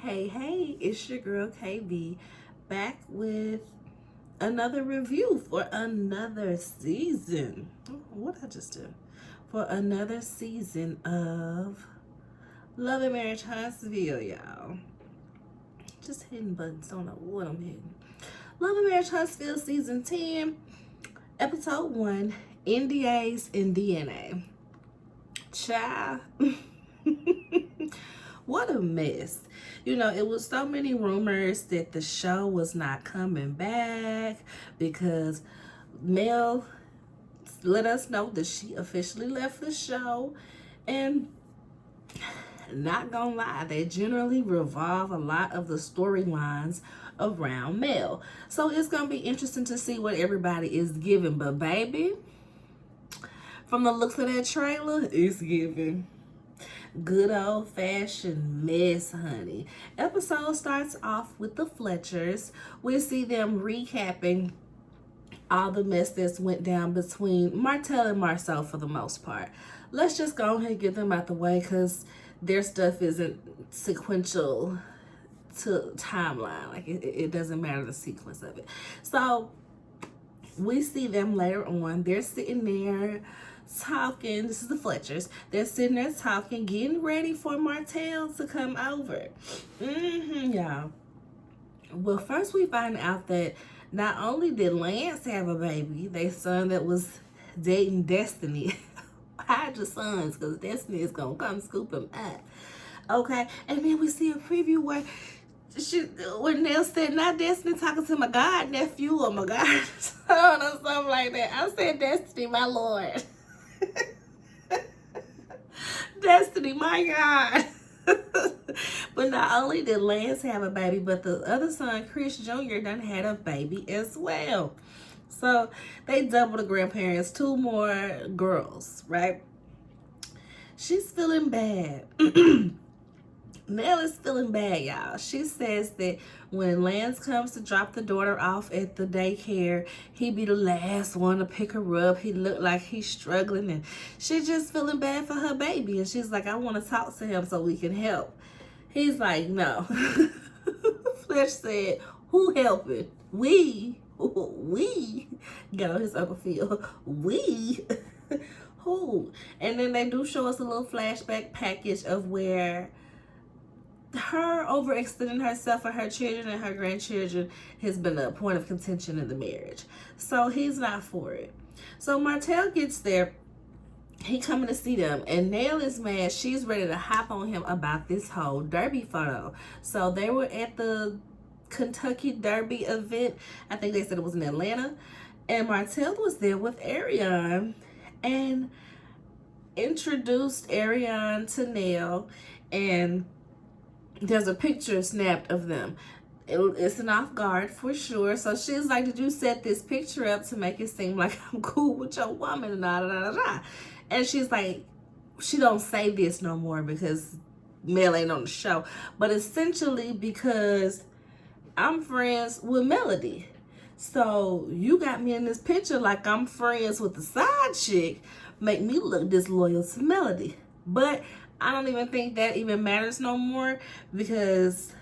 Hey, it's your girl KB back with another review for another season. What I just do? For another season of Love and Marriage Huntsville, y'all. Just hitting buttons, don't know what I'm hitting. Love and Marriage Huntsville season 10, episode 1, NDAs and DNA. Child. What a mess. You know, it was so many rumors that the show was not coming back because Mel let us know that she officially left the show. And not gonna lie, they generally revolve a lot of the storylines around Mel. So it's gonna be interesting to see what everybody is giving. But baby, from the looks of that trailer, it's giving good old-fashioned mess, honey. Episode starts off with the Fletchers. We see them recapping all the mess that's went down between Martell and Marcel for the most part. Let's just go ahead and get them out the way because their stuff isn't sequential to timeline. Like it doesn't matter the sequence of it. So we see them later on. They're sitting there talking. This is the Fletchers. They're sitting there talking, getting ready for Martell to come over. Y'all. Well, first we find out that not only did Lance have a baby, their son that was dating Destiny. Hide your sons, because Destiny is gonna come scoop him up. Okay, and then we see a preview where when Nell said, not Destiny talking to my god nephew or my god son or something like that. I said, Destiny, my lord. Destiny, my God. But not only did Lance have a baby, but the other son, Chris Jr., done had a baby as well. So they doubled the grandparents, 2 more girls, right? She's feeling bad. Nell is feeling bad, y'all. She says that when Lance comes to drop the daughter off at the daycare, he be the last one to pick her up. He look like he's struggling, and she's just feeling bad for her baby. And she's like, I want to talk to him so we can help. He's like, no. Fletch said, who helping? We got on his upper field. We who? And then they do show us a little flashback package of where her overextending herself for her children and her grandchildren has been a point of contention in the marriage. So he's not for it. So Martell gets there. He coming to see them, and Nell is mad. She's ready to hop on him about this whole Derby photo. So they were at the Kentucky Derby event. I think they said it was in Atlanta. And Martell was there with Ariane and introduced Ariane to Nell, and there's a picture snapped of them. It's an off guard for sure. So she's like, did you set this picture up to make it seem like I'm cool with your woman and da. And she's like, she don't say this no more because Mel ain't on the show. But essentially because I'm friends with Melody. So you got me in this picture like I'm friends with the side chick. Make me look disloyal to Melody. But I don't even think that even matters no more because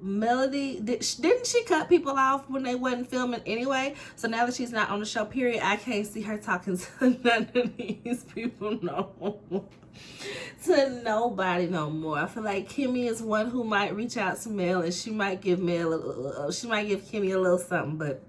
Melody, didn't she cut people off when they wasn't filming anyway? So now that she's not on the show, period, I can't see her talking to none of these people no more. To nobody no more. I feel like Kimmy is one who might reach out to Mel, and she might give Kimmy a little something, but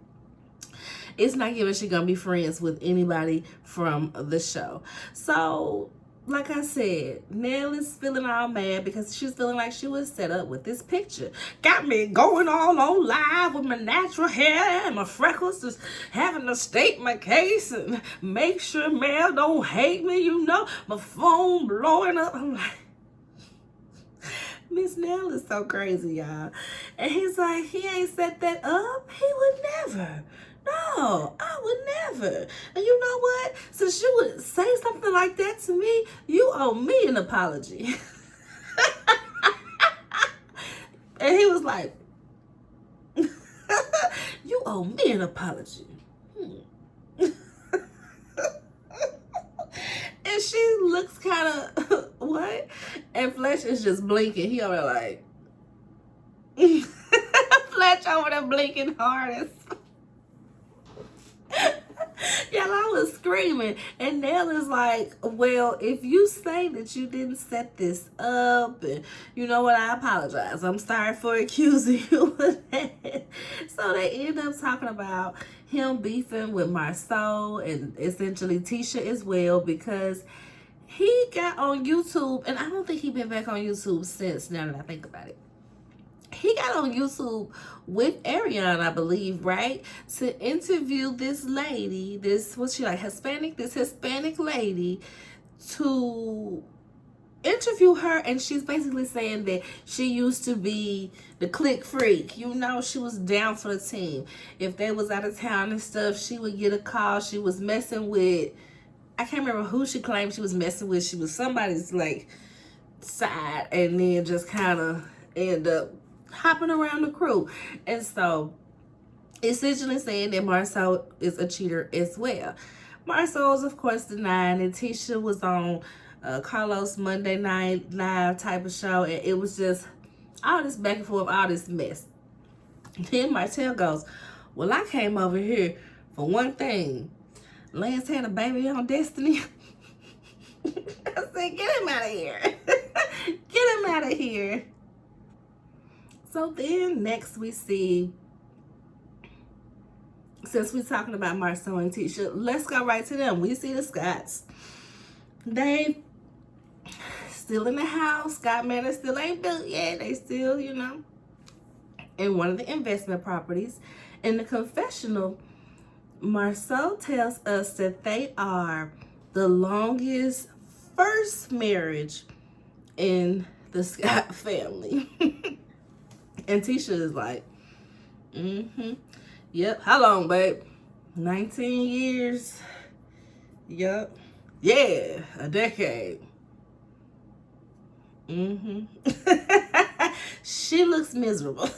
it's not given she's gonna be friends with anybody from the show. So like I said, Nell is feeling all mad because she's feeling like she was set up with this picture. Got me going all on live with my natural hair and my freckles, just having to state my case and make sure Mel don't hate me, you know. My phone blowing up. I'm like, Miss Nell is so crazy, y'all. And he's like, he ain't set that up. He would never. No, I would never. And you know what? Since you would say something like that to me, you owe me an apology. And he was like, you owe me an apology. And she looks kind of, what? And Fletch is just blinking. He over like, Fletch over the blinking hardest. Y'all, I was screaming. And Nell is like, well, if you say that you didn't set this up, and you know what, I apologize. I'm sorry for accusing you of that. So they end up talking about him beefing with Marceau and essentially Tisha as well, because he got on YouTube, and I don't think he been back on YouTube since, now that I think about it. He got on YouTube with Ariana, I believe, right? To interview this lady, what's she like, Hispanic? This Hispanic lady, to interview her, and she's basically saying that she used to be the click freak. You know, she was down for the team. If they was out of town and stuff, she would get a call. She was messing with, I can't remember who she claimed she was messing with. She was somebody's like side, and then just kind of end up hopping around the crew. And so essentially saying that Marceau is a cheater as well. Marceau is of course denying it. Tisha was on Carlos Monday Night Live type of show, and it was just all this back and forth, all this mess. Then Martell goes, well, I came over here for one thing. Lance had a baby on Destiny. I said, get him out of here. Get him out of here. So then next we see, since we're talking about Marceau and Tisha, let's go right to them. We see the Scotts. They still in the house. Scott Manor still ain't built yet. They still, you know, in one of the investment properties. In the confessional, Marceau tells us that they are the longest first marriage in the Scott family. And Tisha is like, yep. How long, babe? 19 years. Yep. Yeah, a decade. She looks miserable.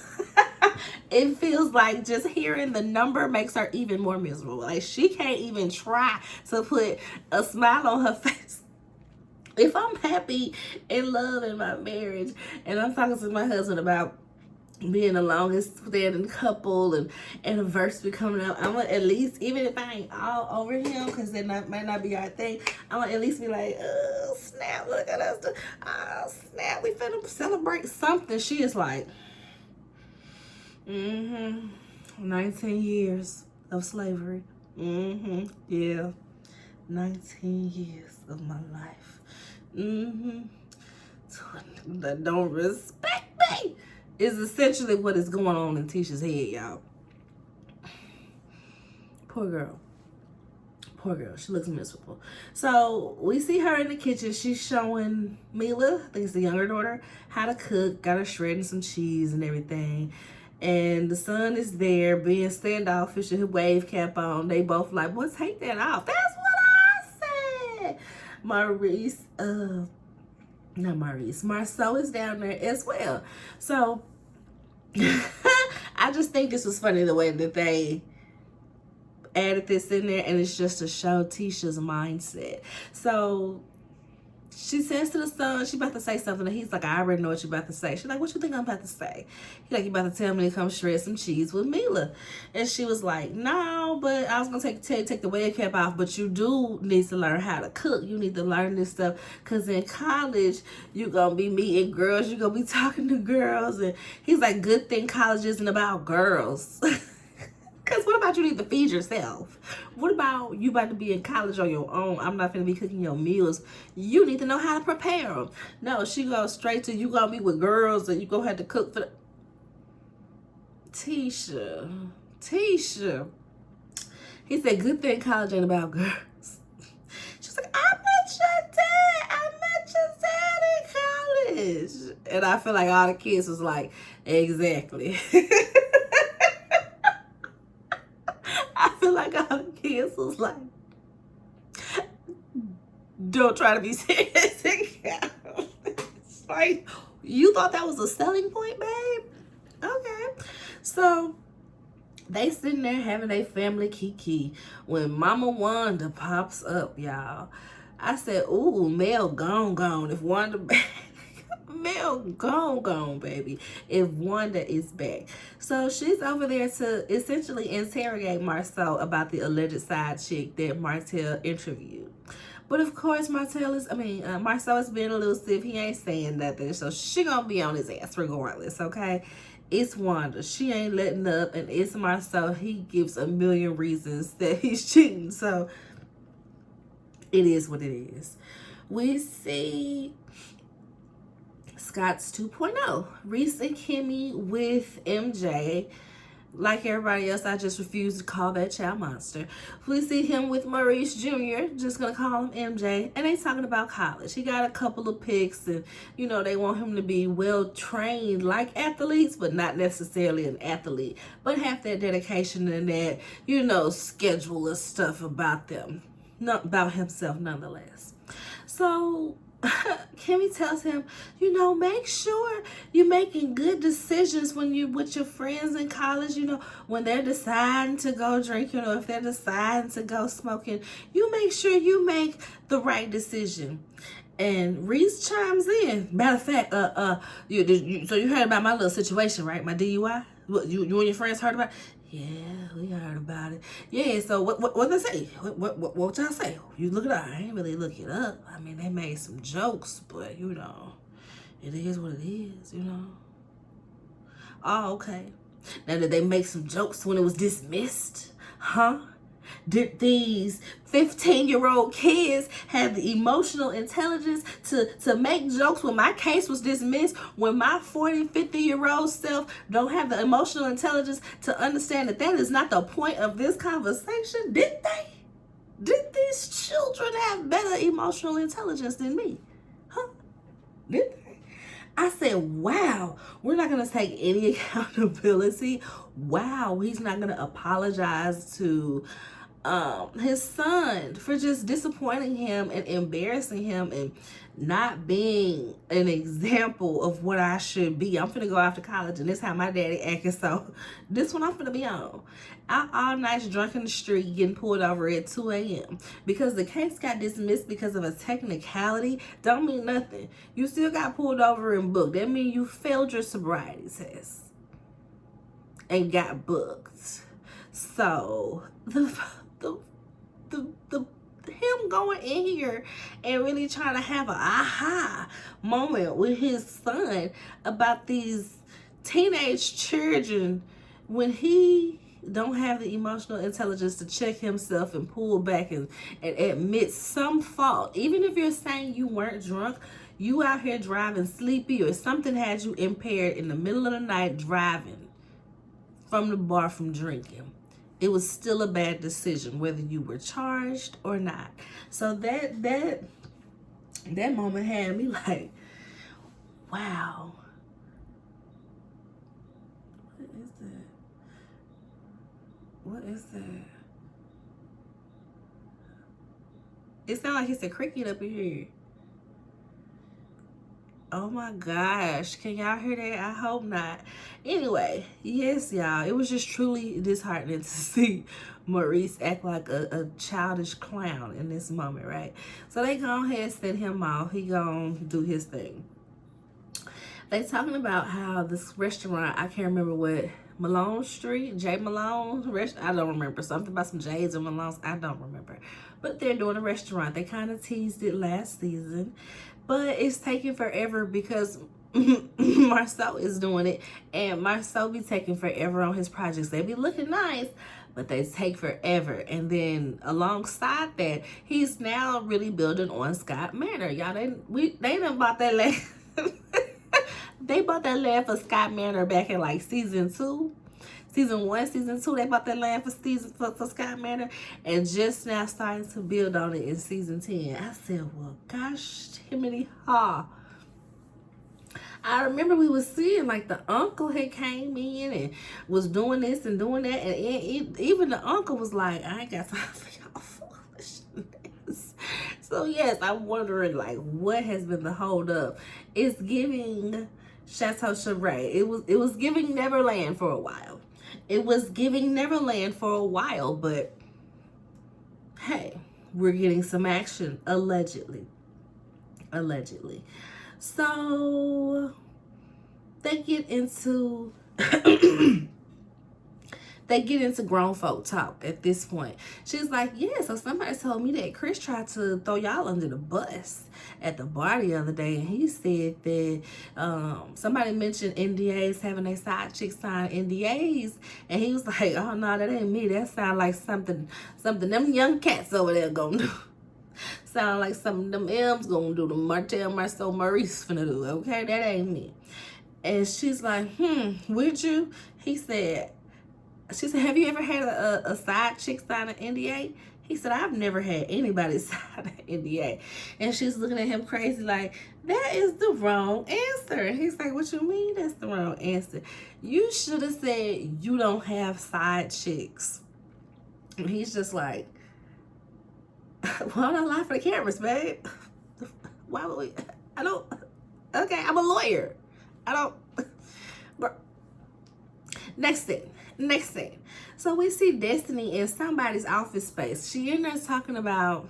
It feels like just hearing the number makes her even more miserable. Like, she can't even try to put a smile on her face. If I'm happy in love in my marriage, and I'm talking to my husband about being the longest standing couple and anniversary coming up, I'm gonna at least, even if I ain't all over him, because that might not be our thing, I'm gonna at least be like, oh snap, look at us, oh snap, we finna celebrate something. She is like, 19 years of slavery. Yeah, 19 years of my life. That don't respect me is essentially what is going on in Tisha's head, y'all. Poor girl. Poor girl. She looks miserable. So we see her in the kitchen. She's showing Mila, I think it's the younger daughter, how to cook. Got her shredding some cheese and everything. And the son is there being standoffish with his wave cap on. They both like, boy, take that off. That's what I said. Marceau is down there as well. So I just think this was funny the way that they added this in there, and it's just to show Tisha's mindset. So she says to the son, she about to say something, and he's like, I already know what you're about to say. She's like, what you think I'm about to say? He's like, you about to tell me to come shred some cheese with Mila. And she was like, no, but I was going to take the wave cap off, but you do need to learn how to cook. You need to learn this stuff, because in college, you're going to be meeting girls. You're going to be talking to girls. And he's like, good thing college isn't about girls. Because what about you need to feed yourself? What about you about to be in college on your own? I'm not going to be cooking your meals. You need to know how to prepare them. No, she goes straight to, you going to be with girls and you going to have to cook for the... Tisha. He said, good thing college ain't about girls. She's like, I met your dad in college. And I feel like all the kids was like, exactly. Like all the kids was like, don't try to be serious. It's like, you thought that was a selling point, babe? Okay. So they sitting there having a family kiki when Mama Wanda pops up, y'all. I said, ooh, Mel gone. If Wanda back, Mel gone, baby, if Wanda is back. So she's over there to essentially interrogate Marcel about the alleged side chick that Martell interviewed. But of course, Marcel is being elusive. He ain't saying nothing. So she gonna be on his ass regardless, okay? It's Wanda. She ain't letting up. And it's Marcel. He gives a million reasons that he's cheating. So it is what it is. We see Scott's 2.0. Reese and Kimmy with MJ. Like everybody else, I just refuse to call that child monster. We see him with Maurice Jr., just gonna call him MJ, and they talking about college. He got a couple of picks, and they want him to be well trained like athletes, but not necessarily an athlete, but have that dedication and that, scheduler stuff about them, not about himself nonetheless. So Kimmy tells him, make sure you're making good decisions when you're with your friends in college, when they're deciding to go drinking or if they're deciding to go smoking, you make sure you make the right decision. And Reese chimes in. Matter of fact, so you heard about my little situation, right? My DUI? You and your friends heard about it? Yeah, we heard about it. Yeah, so what they say? What y'all say? You look it up. I ain't really look it up. I mean, they made some jokes, but it is what it is, Oh, okay. Now, did they make some jokes when it was dismissed? Huh? Did these 15-year-old kids have the emotional intelligence to make jokes when my case was dismissed, when my 40, 50-year-old self don't have the emotional intelligence to understand that is not the point of this conversation? Did they? Did these children have better emotional intelligence than me? Huh? Did they? I said, wow, we're not going to take any accountability. Wow, he's not going to apologize to his son for just disappointing him and embarrassing him and not being an example of what I should be. I'm finna go off to college, and this is how my daddy acting, so this one I'm finna be on. Out all night drunk in the street getting pulled over at 2 a.m. because the case got dismissed because of a technicality don't mean nothing. You still got pulled over and booked. That means you failed your sobriety test and got booked. So him going in here and really trying to have an aha moment with his son about these teenage children when he don't have the emotional intelligence to check himself and pull back and admit some fault. Even if you're saying you weren't drunk, you out here driving sleepy or something had you impaired in the middle of the night driving from the bar from drinking. It was still a bad decision whether you were charged or not. So that moment had me like, wow. What is that? It sounds like it's a cricket up in here. Oh my gosh, can y'all hear that? I hope not. Anyway, yes, y'all, it was just truly disheartening to see Maurice act like a childish clown in this moment, right? So they go ahead and send him off. He gonna do his thing. They talking about how this restaurant, I can't remember what, Malone Street, J. Malone restaurant, I don't remember. Something about some J's and Malones, I don't remember. But they're doing a restaurant. They kind of teased it last season. But it's taking forever because Marcel is doing it. And Marcel be taking forever on his projects. They be looking nice, but they take forever. And then alongside that, he's now really building on Scott Manor. Y'all, they done bought that land. They bought that land for Scott Manor back in like season 2. Season 1, season 2, they bought that land for Scott Manor, and just now starting to build on it in season 10. I said, well, gosh, Timothy Ha. I remember we was seeing like the uncle had came in and was doing this and doing that, and even the uncle was like, I ain't got time for y'all foolishness. So yes, I'm wondering like what has been the hold up. It's giving Chateau Charest. It was giving Neverland for a while. It was giving Neverland for a while, but hey, we're getting some action, allegedly. So they get into grown folk talk at this point. She's like, yeah, so somebody told me that Chris tried to throw y'all under the bus at the bar the other day, and he said that somebody mentioned NDAs, having a side chick sign NDAs, and he was like, oh no, that ain't me. That sound like something them young cats over there gonna do. Sound like something them M's gonna do, the Martell, Marceau, Maurice finna do, okay? That ain't me. And she's like, would you? She said, have you ever had a side chick sign an NDA? He said, I've never had anybody sign an NDA. And she's looking at him crazy like, that is the wrong answer. And he's like, what you mean that's the wrong answer? You should have said you don't have side chicks. And he's just like, why don't I lie for the cameras, babe? Why would we? I don't. Okay, I'm a lawyer. I don't. Next thing. So we see Destiny in somebody's office space. She in there talking about.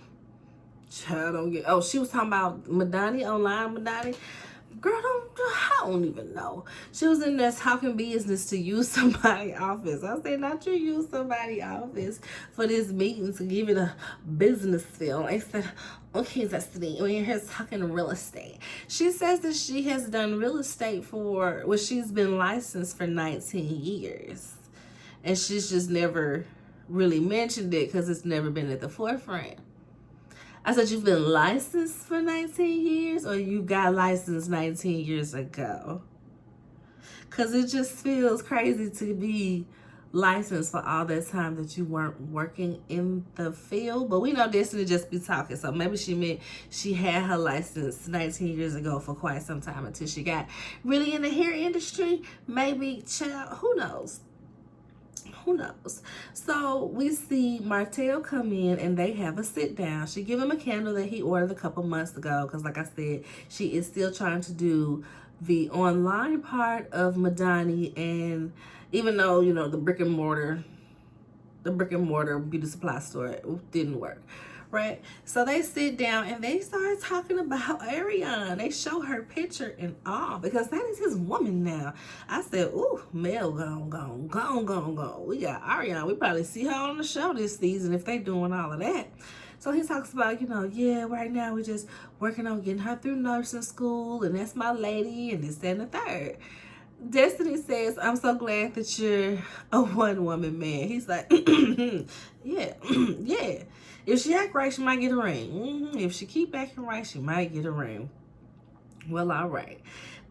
She was talking about Madani online. Madani. Girl, I don't even know. She was in there talking business to use somebody's office. I said, not you use somebody's office for this meeting to give it a business feel. I said, okay, Destiny, we're in here talking real estate. She says that she has done real estate she's been licensed for 19 years. And she's just never really mentioned it because it's never been at the forefront. I said, you've been licensed for 19 years or you got licensed 19 years ago? Because it just feels crazy to be licensed for all that time that you weren't working in the field. But we know Destiny just be talking. So maybe she meant she had her license 19 years ago for quite some time until she got really in the hair industry. Maybe, child, who knows? Who knows? So we see Martell come in and they have a sit down. She give him a candle that he ordered a couple months ago because, like I said, she is still trying to do the online part of Madani, and even though, you know, the brick and mortar beauty supply store didn't work. Right? So they sit down and they start talking about Ariane. They show her picture and all because that is his woman now. I said, ooh, Mel gone. We got Ariane. We probably see her on the show this season if they doing all of that. So he talks about, you know, yeah, right now we're just working on getting her through nursing school, and that's my lady, and this, that, and the third. Destiny says, I'm so glad that you're a one-woman man. He's like, yeah, yeah. If she act right, she might get a ring. If she keep acting right, she might get a ring. Well, all right.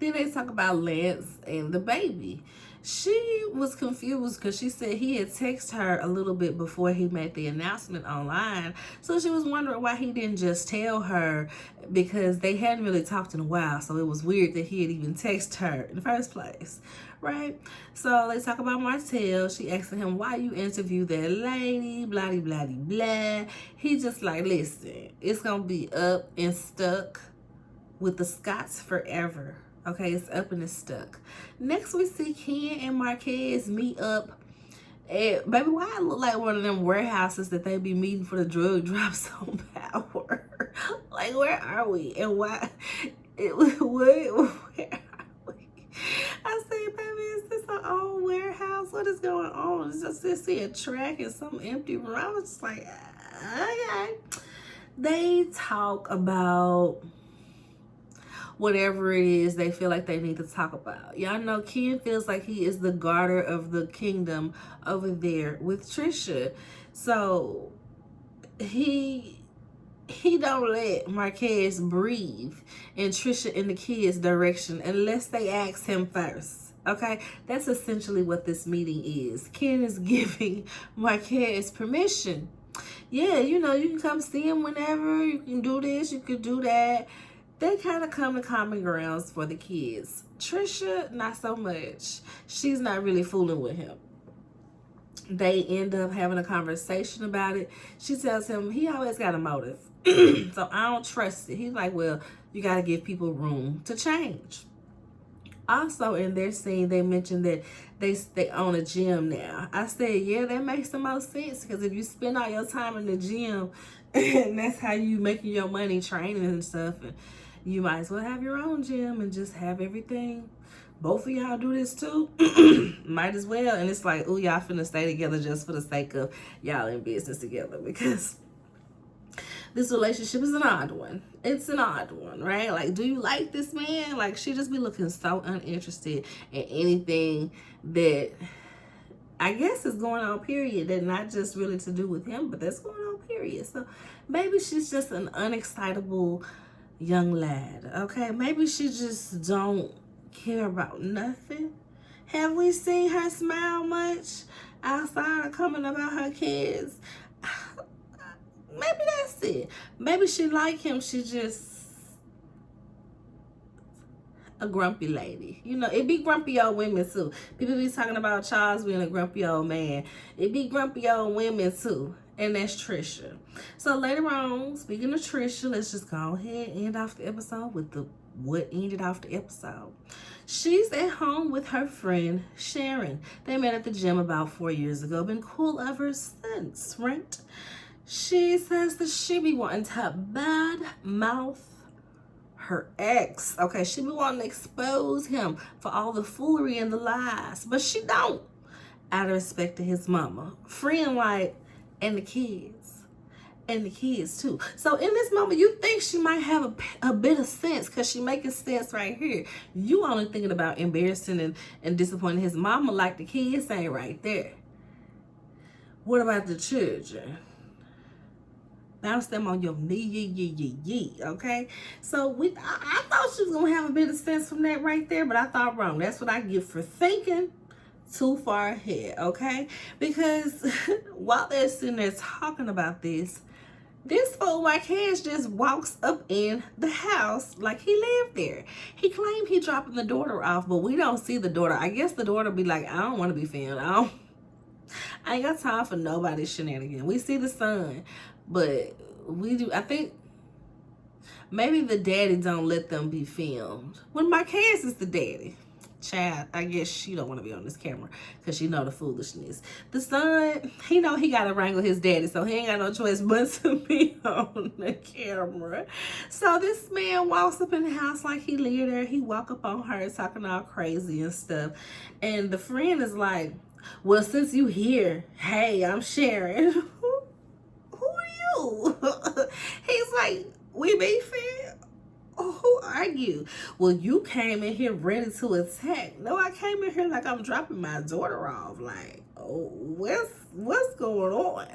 Then they talk about Lance and the baby. She was confused because she said he had texted her a little bit before he made the announcement online. So she was wondering why he didn't just tell her, because they hadn't really talked in a while. So it was weird that he had even texted her in the first place. Right? So they talk about Martell. She asking him, why you interview that lady? Blah, blah, blah, blah. He just like, listen, it's going to be up and stuck with the Scotts forever. Okay, it's up and it's stuck. Next, we see Ken and Marquez meet up at, baby, why I look like one of them warehouses that they be meeting for the drug drops on Power? Like, where are we? And why? Where are we? I say, baby, is this an old warehouse? What is going on? It's just see a track and some empty room. I was just like, okay. They talk about whatever it is they feel like they need to talk about. Y'all know Ken feels like he is the garter of the kingdom over there with Trisha. So he don't let Marquez breathe in Trisha and the kids' direction unless they ask him first. Okay? That's essentially what this meeting is. Ken is giving Marquez permission. Yeah, you know, you can come see him whenever. You can do this, you can do that. They kind of come to common grounds for the kids. Trisha, not so much. She's not really fooling with him. They end up having a conversation about it. She tells him he always got a motive. So I don't trust it. He's like, well, you got to give people room to change. Also, in their scene, they mentioned that they own a gym now. I said, yeah, that makes the most sense, because if you spend all your time in the gym and that's how you making your money training and stuff, and You might as well have your own gym and just have everything. Both of y'all do this too. Might as well. And it's like, oh, y'all finna stay together just for the sake of y'all in business together, because this relationship is an odd one. It's an odd one, right? Like, do you like this man? Like, she just be looking so uninterested in anything that I guess is going on, period. That not just really to do with him, but that's going on, period. So maybe she's just an unexcitable young lad, okay? Maybe she just don't care about nothing. Have we seen her smile much outside of coming about her kids? Maybe that's it. Maybe she like him. She just a grumpy lady. You know, it be grumpy old women too. People be talking about Charles being a grumpy old man. It be grumpy old women too. And that's Trisha. So later on, speaking of Trisha, let's just go ahead and end off the episode with what ended off the episode. She's at home with her friend Sharon. They met at the gym about 4 years ago. Been cool ever since, right? She says that she be wanting to bad mouth her ex. Okay, she be wanting to expose him for all the foolery and the lies, but she don't, out of respect to his mama, friend, like, and the kids too. So in this moment, you think she might have a bit of sense, because she making sense right here. You only thinking about embarrassing and disappointing his mama, like the kids ain't right there. What about the children? Bounce them on your knee, okay? So I thought she was gonna have a bit of sense from that right there, but I thought wrong. That's what I get for thinking too far ahead, okay? Because while they're sitting there talking about this fool Marquez just walks up in the house like he lived there. He claimed he dropping the daughter off, but we don't see the daughter. I guess the daughter be like, I don't want to be filmed. I ain't got time for nobody's shenanigans. We see the son, but we do. I think maybe the daddy don't let them be filmed. When Marquez is the daddy, child, I guess she don't want to be on this camera because she know the foolishness. The son, he know he got to wrangle his daddy, so he ain't got no choice but to be on the camera. So this man walks up in the house like he lived there. He walk up on her talking all crazy and stuff. And the friend is like, well, since you here, hey, I'm Sharon. Who are you? He's like, we beefing? Who are you? Well, you came in here ready to attack. No, I came in here like I'm dropping my daughter off. Like, oh, what's going on?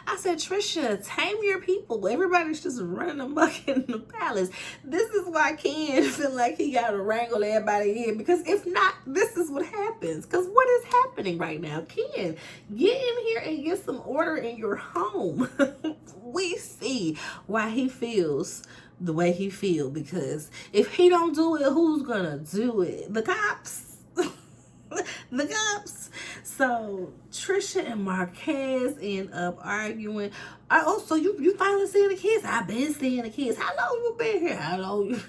I said, Trisha, tame your people. Everybody's just running amok in the palace. This is why Ken feel like he got to wrangle everybody in, because if not, this is what happens. Because what is happening right now? Ken, get in here and get some order in your home. We see why he feels the way he feel, because if he don't do it, who's gonna do it? The cops. The cops. So Trisha and Marquez end up arguing. Oh, so you finally seeing the kids? I've been seeing the kids. How long you been here? How long you?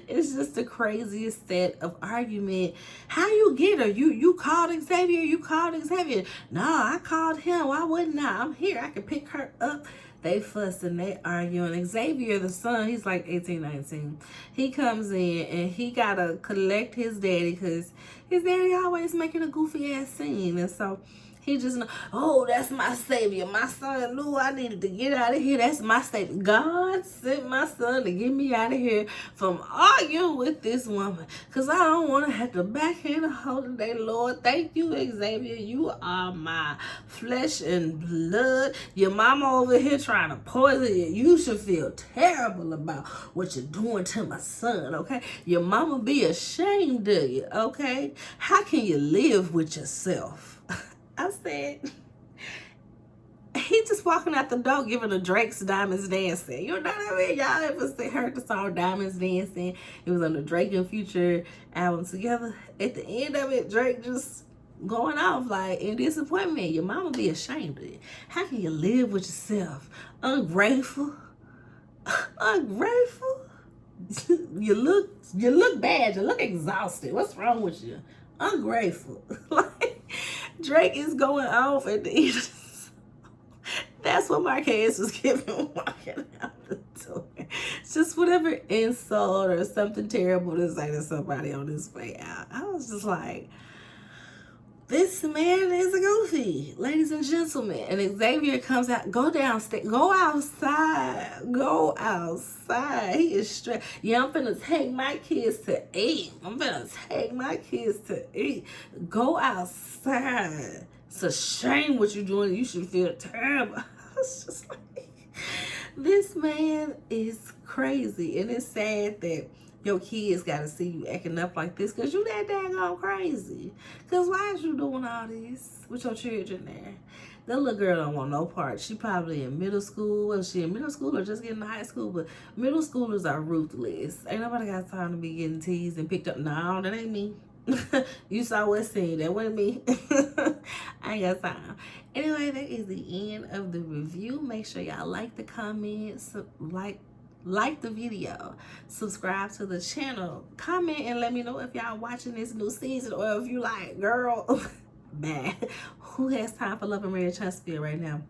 It's just the craziest set of argument. How you get her? You called Xavier? You called Xavier? No, I called him. Why wouldn't I? I'm here. I can pick her up. They fussing, they arguing. Xavier, the son, he's like 18, 19. He comes in and he gotta collect his daddy because his daddy always making a goofy ass scene. And so he just know, oh, that's my savior. My son knew I needed to get out of here. That's my savior. God sent my son to get me out of here from arguing with this woman, because I don't want to have to backhand a holiday, Lord. Thank you, Xavier. You are my flesh and blood. Your mama over here trying to poison you. You should feel terrible about what you're doing to my son, okay? Your mama be ashamed of you, okay? How can you live with yourself? I said, he just walking out the door giving a Drake's Diamonds Dancing. You know what I mean? Y'all ever heard the song Diamonds Dancing? It was on the Drake and Future album together. At the end of it, Drake just going off like, in disappointment, your mama be ashamed of it. How can you live with yourself? Ungrateful? Ungrateful? You look bad. You look exhausted. What's wrong with you? Ungrateful. Like, Drake is going off at the end. That's what Marquez was giving walking out the door. just whatever insult or something terrible to say to somebody on his way out. I was just like, this man is a goofy, ladies and gentlemen. And Xavier comes out, go downstairs, go outside, go outside. He is straight. Yeah, I'm finna take my kids to eat. I'm finna take my kids to eat. Go outside. It's a shame what you're doing. You should feel terrible. I was just like, this man is crazy. And it's sad that your kids got to see you acting up like this because you that daggone crazy. Because why is you doing all this with your children there? That little girl don't want no part. She probably in middle school. Well, she in middle school or just getting to high school. But middle schoolers are ruthless. Ain't nobody got time to be getting teased and picked up. No, that ain't me. You saw what scene. That wasn't me. I ain't got time. Anyway, that is the end of the review. Make sure y'all like the comments, like the video, subscribe to the channel, comment and let me know if y'all watching this new season or if you like, girl, bad. Who has time for Love and Marriage Huntsville right now?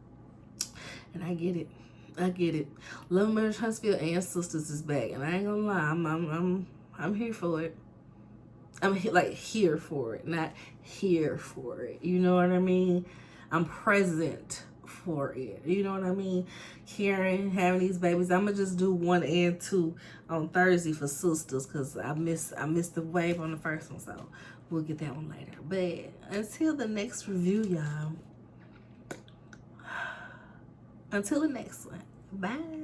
And I get it. I get it. Love and Marriage Huntsville and Sisters is back, and I ain't gonna lie, I'm here for it. I'm here for it, not here for it. You know what I mean? I'm present for it. You know what I mean? Karen having these babies. I'm gonna just do 1 and 2 on Thursday for Sisters because I missed the wave on the first one, so we'll get that one later. But until the next review, y'all. Until the next one. Bye.